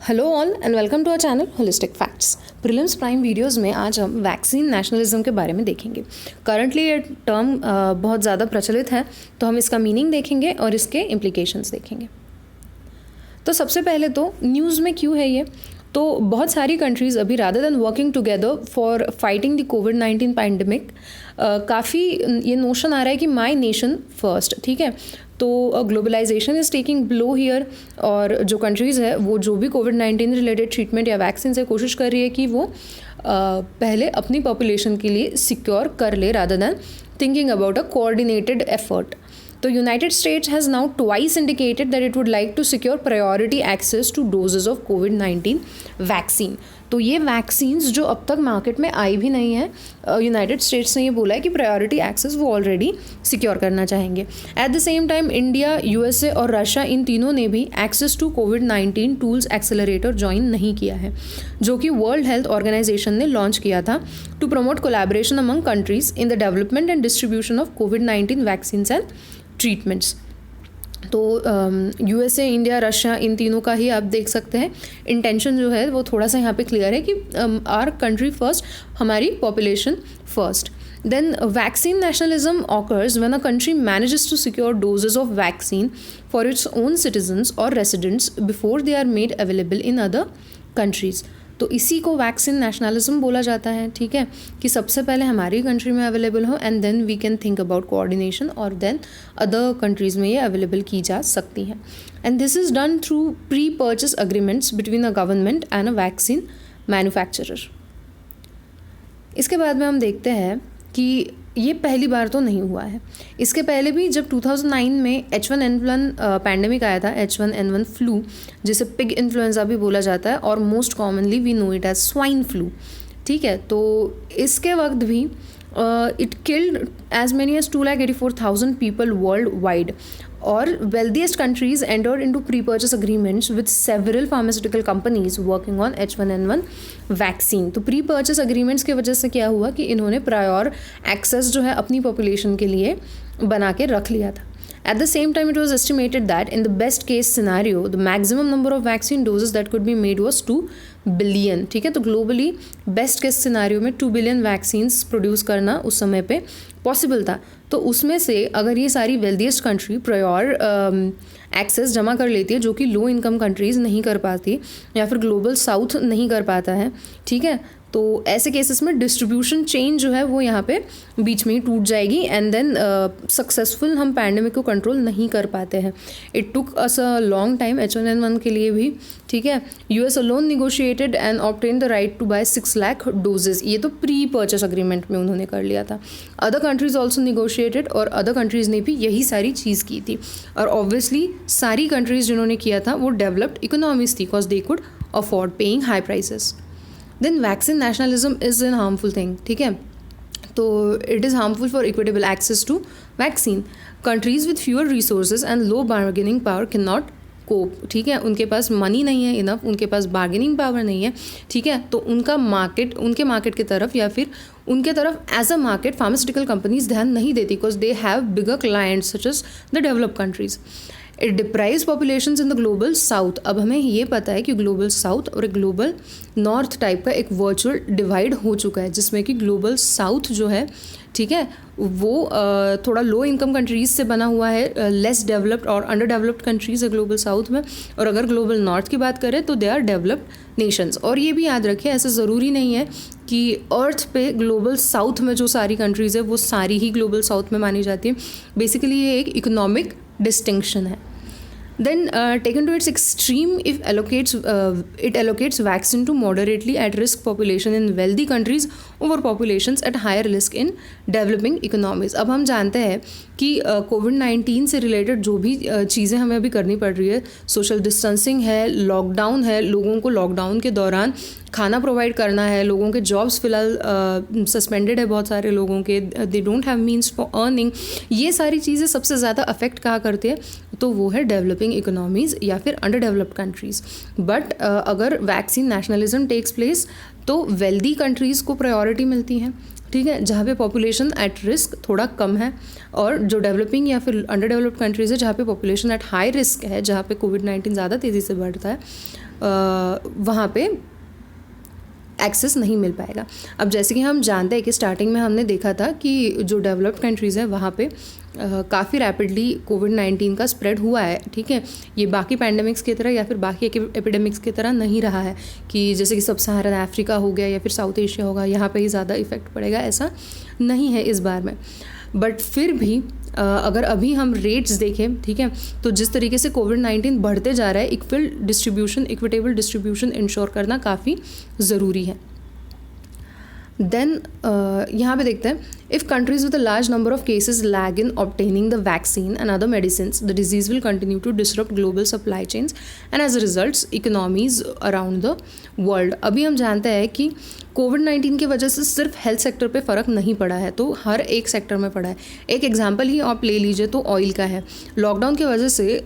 Hello all and welcome to our channel holistic facts. Prelims prime videos में आज हम vaccine nationalism के बारे में देखेंगे। करंटली ये टर्म बहुत ज़्यादा प्रचलित है, तो हम इसका मीनिंग देखेंगे और इसके इम्प्लीकेशंस देखेंगे। तो सबसे पहले तो न्यूज़ में क्यों है ये, तो बहुत सारी कंट्रीज़ अभी rather than working together for fighting the covid pandemic काफ़ी ये नोशन आ रहा है कि माई नेशन फर्स्ट। ठीक है, तो globalization is taking blow here, और जो कंट्रीज़ है वो जो भी कोविड-19 रिलेटेड ट्रीटमेंट या वैक्सीन से कोशिश कर रही है कि वो पहले अपनी पॉपुलेशन के लिए सिक्योर कर ले rather than thinking about a coordinated effort. तो United States has now twice indicated that it would like to secure priority access to doses of कोविड-19 वैक्सीन। तो ये वैक्सीन्स जो अब तक मार्केट में आई भी नहीं है, यूनाइटेड स्टेट्स ने ये बोला है कि प्रायोरिटी एक्सेस वो ऑलरेडी सिक्योर करना चाहेंगे। At the same time India, USA और रशिया, इन तीनों ने भी एक्सेस टू कोविड-19 टूल्स एक्सेलरेटर ज्वाइन नहीं किया है, जो कि वर्ल्ड हेल्थ ऑर्गेनाइजेशन ने लॉन्च किया था to promote collaboration among countries in the development and distribution of कोविड-19 वैक्सीन्स एंड ट्रीटमेंट्स। तो यूएसए, इंडिया, रशिया, इन तीनों का ही आप देख सकते हैं इंटेंशन जो है वो थोड़ा सा यहाँ पे क्लियर है कि आर कंट्री फर्स्ट, हमारी population first. Then vaccine nationalism occurs when a country manages to secure doses of vaccine for its own citizens or residents before they are made available in other countries. तो इसी को vaccine nationalism बोला जाता है। ठीक है, कि सबसे पहले हमारी कंट्री में अवेलेबल हो and then we can think about coordination, और देन अदर कंट्रीज़ में ये अवेलेबल की जा सकती हैं। And this is done through pre purchase agreements between a government and a vaccine manufacturer. इसके बाद में हम देखते हैं कि ये पहली बार तो नहीं हुआ है। इसके पहले भी जब 2009 में H1N1 पैंडेमिक आया था, H1N1 फ्लू, जिसे पिग इन्फ्लुएंजा भी बोला जाता है, और most commonly we know it as swine flu. ठीक है, तो इसके वक्त भी it killed as many as 2,84,000 people worldwide, और wealthiest countries entered into pre-purchase agreements with several pharmaceutical companies working on H1N1 vaccine. तो प्री परचेस अग्रीमेंट्स की वजह से क्या हुआ कि इन्होंने प्रायोर एक्सेस जो है अपनी पॉपुलेशन के लिए बना के रख लिया था। At the same time, it was estimated that in the best case scenario, the maximum number of vaccine doses that could be made was 2 billion। ठीक है, तो ग्लोबली बेस्ट केस सिनारियो में 2 बिलियन वैक्सीन्स प्रोड्यूस करना उस समय पे possible था। तो उसमें से अगर ये सारी वेल्दिएस्ट कंट्री प्रायोर एक्सेस जमा कर लेती है, जो कि लो इनकम कंट्रीज़ नहीं कर पाती या फिर ग्लोबल साउथ नहीं कर पाता है, ठीक है, तो ऐसे केसेस में डिस्ट्रीब्यूशन चेन जो है वो यहाँ पे बीच में ही टूट जाएगी, एंड देन सक्सेसफुल हम पैंडेमिक को कंट्रोल नहीं कर पाते हैं। It took us a long time H1N1 के लिए भी। ठीक है, US alone negotiated and obtain the right to buy 6 lakh doses. ये तो प्री परचेस अग्रीमेंट में उन्होंने कर लिया था। अदर कंट्रीज ऑल्सो निगोशिएटेड, और अदर कंट्रीज़ ने भी यही सारी चीज़ की थी, और ऑब्वियसली सारी कंट्रीज़ जिन्होंने किया था वो डेवलप्ड इकोनॉमीज थी, because they could afford paying high prices. Then vaccine nationalism is an harmful thing. ठीक है, तो it is harmful for equitable access to vaccine. Countries with fewer resources and low bargaining power can not cope. ठीक है, उनके पास money नहीं है enough, उनके पास bargaining power नहीं है। ठीक है, तो उनका मार्केट, उनके मार्केट की तरफ या फिर उनके तरफ as a market pharmaceutical companies ध्यान नहीं देती, because they have bigger clients such as the developed countries. It deprives populations in the global south. अब हमें ये पता है कि ग्लोबल साउथ और ग्लोबल नॉर्थ टाइप का एक वर्चुअल डिवाइड हो चुका है, जिसमें कि ग्लोबल साउथ जो है, ठीक है, वो थोड़ा लो इनकम कंट्रीज़ से बना हुआ है, लेस डेवलप्ड और अंडर डेवलप्ड कंट्रीज़ है ग्लोबल साउथ में, और अगर ग्लोबल नॉर्थ की बात करें तो दे आर डेवलप्ड नेशंस। और ये भी याद रखें, ऐसा ज़रूरी नहीं है कि अर्थ पे ग्लोबल साउथ में जो सारी कंट्रीज़ है वो सारी ही ग्लोबल साउथ में मानी जाती है। बेसिकली ये एक इकोनॉमिक डिस्टिंक्शन है। Then taken to its extreme, if it allocates vaccine to moderately at risk population in wealthy countries over populations at higher risk in developing economies। अब हम जानते हैं कि कोविड-19 से रिलेटेड जो भी चीज़ें हमें अभी करनी पड़ रही है, सोशल डिस्टेंसिंग है, लॉकडाउन है, लोगों को लॉकडाउन के दौरान खाना प्रोवाइड करना है, लोगों के जॉब्स फिलहाल सस्पेंडेड है बहुत सारे लोगों के, they don't have means for earning. ये सारी चीज़ें सबसे ज़्यादा अफेक्ट कहाँ करती है, तो वो है डेवलपिंग इकोनॉमीज़ या फिर अंडर डेवलप्ड कंट्रीज़। बट अगर वैक्सीन नेशनलिज्म टेक्स प्लेस तो वेल्दी कंट्रीज़ को प्रायोरिटी मिलती है, ठीक है, जहाँ पे पॉपुलेशन एट रिस्क थोड़ा कम है, और जो डेवलपिंग या फिर अंडर डेवलप्ड कंट्रीज़ है जहाँ पे पॉपुलेशन एट हाई रिस्क है, जहाँ पे कोविड-19 ज़्यादा तेज़ी से बढ़ता है, वहाँ पे एक्सेस नहीं मिल पाएगा। अब जैसे कि हम जानते हैं कि स्टार्टिंग में हमने देखा था कि जो डेवलप्ड कंट्रीज़ हैं वहाँ पे काफ़ी रैपिडली कोविड-19 का स्प्रेड हुआ है, ठीक है। ये बाकी पैंडेमिक्स की तरह या फिर बाकी एपिडेमिक्स की तरह नहीं रहा है कि जैसे कि सब सहारन अफ्रीका हो गया या फिर साउथ एशिया होगा, यहाँ पे ही ज़्यादा इफेक्ट पड़ेगा, ऐसा नहीं है इस बार में। बट फिर भी अगर अभी हम रेट्स देखें, ठीक है, तो जिस तरीके से कोविड-19 बढ़ते जा रहा है, इक्विटेबल डिस्ट्रीब्यूशन इंश्योर करना काफ़ी ज़रूरी है। देन यहाँ पे देखते हैं, if countries with a large number of cases lag in obtaining the vaccine and other medicines, the disease will continue to disrupt global supply chains and as a result economies around the world. अभी हम जानते हैं कि कोविड-19 की वजह से सिर्फ health sector पे फ़र्क नहीं पड़ा है, तो हर एक सेक्टर में पड़ा है। एक एग्जांपल ही आप ले लीजिए तो ऑयल का है। लॉकडाउन की वजह से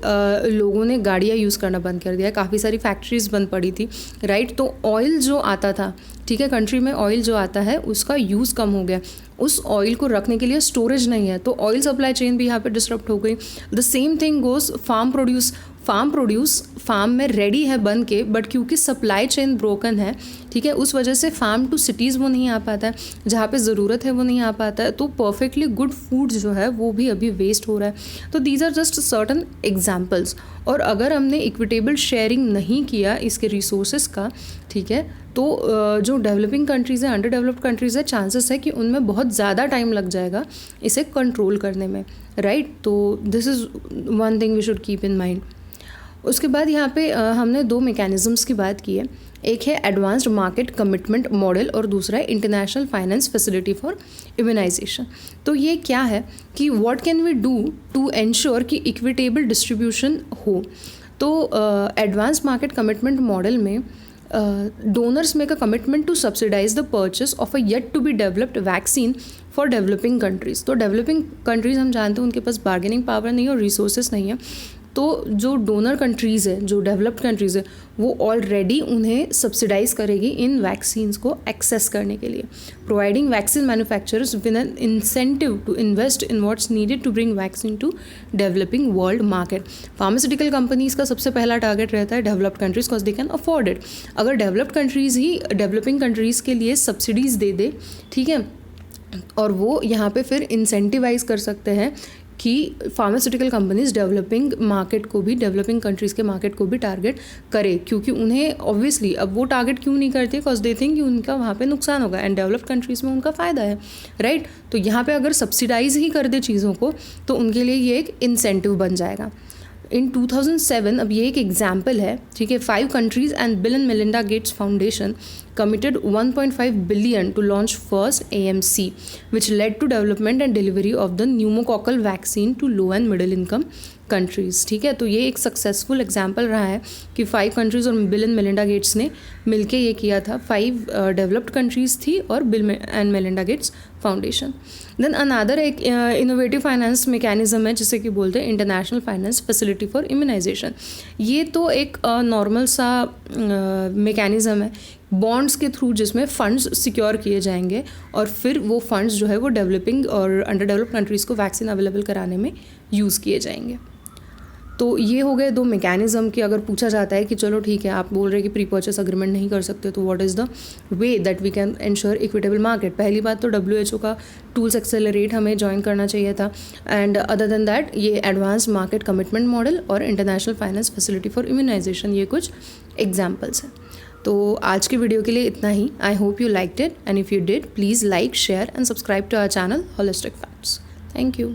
लोगों ने गाड़ियाँ यूज़ करना बंद कर दिया, काफ़ी सारी फैक्ट्रीज बंद पड़ी थी, राइट। तो ऑयल जो आता था, ठीक है, कंट्री में ऑयल जो आता है उसका यूज़ कम हो गया, उस ऑयल को रखने के लिए स्टोरेज नहीं है, तो ऑयल सप्लाई चेन भी यहाँ पे डिसरप्ट हो गई। The same thing goes farm produce farm में रेडी है बन के, बट क्योंकि सप्लाई चेन ब्रोकन है, ठीक है, उस वजह से फार्म टू सिटीज़ वो नहीं आ पाता है, जहाँ पे ज़रूरत है वो नहीं आ पाता है, तो परफेक्टली गुड फूड जो है वो भी अभी वेस्ट हो रहा है। तो these are just certain examples. और अगर हमने इक्विटेबल शेयरिंग नहीं किया इसके रिसोर्सेज का, ठीक है, तो जो डेवलपिंग कंट्रीज़ हैं, अंडर डेवलप्ड कंट्रीज़ है, चांसेस है कि उनमें बहुत ज़्यादा टाइम लग जाएगा इसे कंट्रोल करने में, राइट। तो this is one thing we should keep in mind. उसके बाद यहाँ पे हमने दो मैकेनिज़म्स की बात की है, एक है एडवांस्ड मार्केट कमिटमेंट मॉडल और दूसरा है international finance facility for immunization. तो ये क्या है कि what can we do to ensure कि इक्विटेबल डिस्ट्रीब्यूशन हो। तो एडवांस्ड मार्केट कमिटमेंट मॉडल में donors make a commitment to subsidize the purchase of a yet to be developed vaccine for developing countries. तो डेवलपिंग कंट्रीज़ हम जानते हैं उनके पास bargaining power नहीं है और रिसोर्सेज नहीं है, तो जो डोनर कंट्रीज़ है, जो डेवलप्ड कंट्रीज़ है, वो ऑलरेडी उन्हें सब्सिडाइज़ करेगी इन वैक्सीन्स को एक्सेस करने के लिए, providing vaccine manufacturers with an incentive to invest in what's needed to bring vaccine to developing world market. Pharmaceutical companies का सबसे पहला टारगेट रहता है developed countries, because they can afford it. अगर डेवलप्ड कंट्रीज़ ही डेवलपिंग कंट्रीज़ के लिए subsidies दे दे, ठीक है, और वो यहाँ पे फिर इंसेंटिवाइज कर सकते हैं कि फार्मास्यूटिकल कंपनीज डेवलपिंग मार्केट को भी, डेवलपिंग कंट्रीज़ के मार्केट को भी टारगेट करे, क्योंकि उन्हें ऑब्वियसली अब वो टारगेट क्यों नहीं करते, बिकॉज दे थिंक कि उनका वहाँ पे नुकसान होगा एंड डेवलप्ड कंट्रीज़ में उनका फ़ायदा है, राइट। तो यहाँ पे अगर सब्सिडाइज ही कर दे चीज़ों को तो उनके लिए ये एक इंसेंटिव बन जाएगा। इन 2007, अब ये एक एग्जाम्पल है, ठीक है, 5 countries and Bill and Melinda Gates Foundation committed 1.5 billion to launch first AMC, which led to development and delivery of the pneumococcal vaccine to low and middle income countries, ठीक है। तो ये एक सक्सेसफुल एग्जाम्पल रहा है कि 5 countries और Bill and Melinda gets ने मिलके ये किया था। 5 डेवलप्ड कंट्रीज़ थी और Bill and Melinda Gates Foundation. Then another एक इनोवेटिव फाइनेंस मैकेनिज्म है जिसे कि बोलते हैं International finance facility for Immunisation. ये तो एक नॉर्मल सा मैकेनिज्म है बॉन्ड्स के थ्रू, जिसमें फ़ंड्स सिक्योर किए जाएंगे और फिर वो फंड्स जो है वो डेवलपिंग और अंडर डेवलप्ड कंट्रीज़ को वैक्सीन अवेलेबल कराने में यूज़ किए जाएंगे। तो ये हो गए 2 मैकेनिज्म कि अगर पूछा जाता है कि चलो ठीक है, आप बोल रहे हैं कि प्री परचेस अग्रीमेंट नहीं कर सकते, तो what is the way that we can ensure equitable market. पहली बात तो WHO का टूल्स एक्सेलरेट हमें ज्वाइन करना चाहिए था, एंड अदर देन दैट ये एडवांस मार्केट कमिटमेंट मॉडल और International finance facility for Immunisation, ये कुछ एग्जाम्पल्स हैं। तो आज के वीडियो के लिए इतना ही। I hope you liked it, and if you did please like, share and subscribe to our channel holistic facts. Thank you.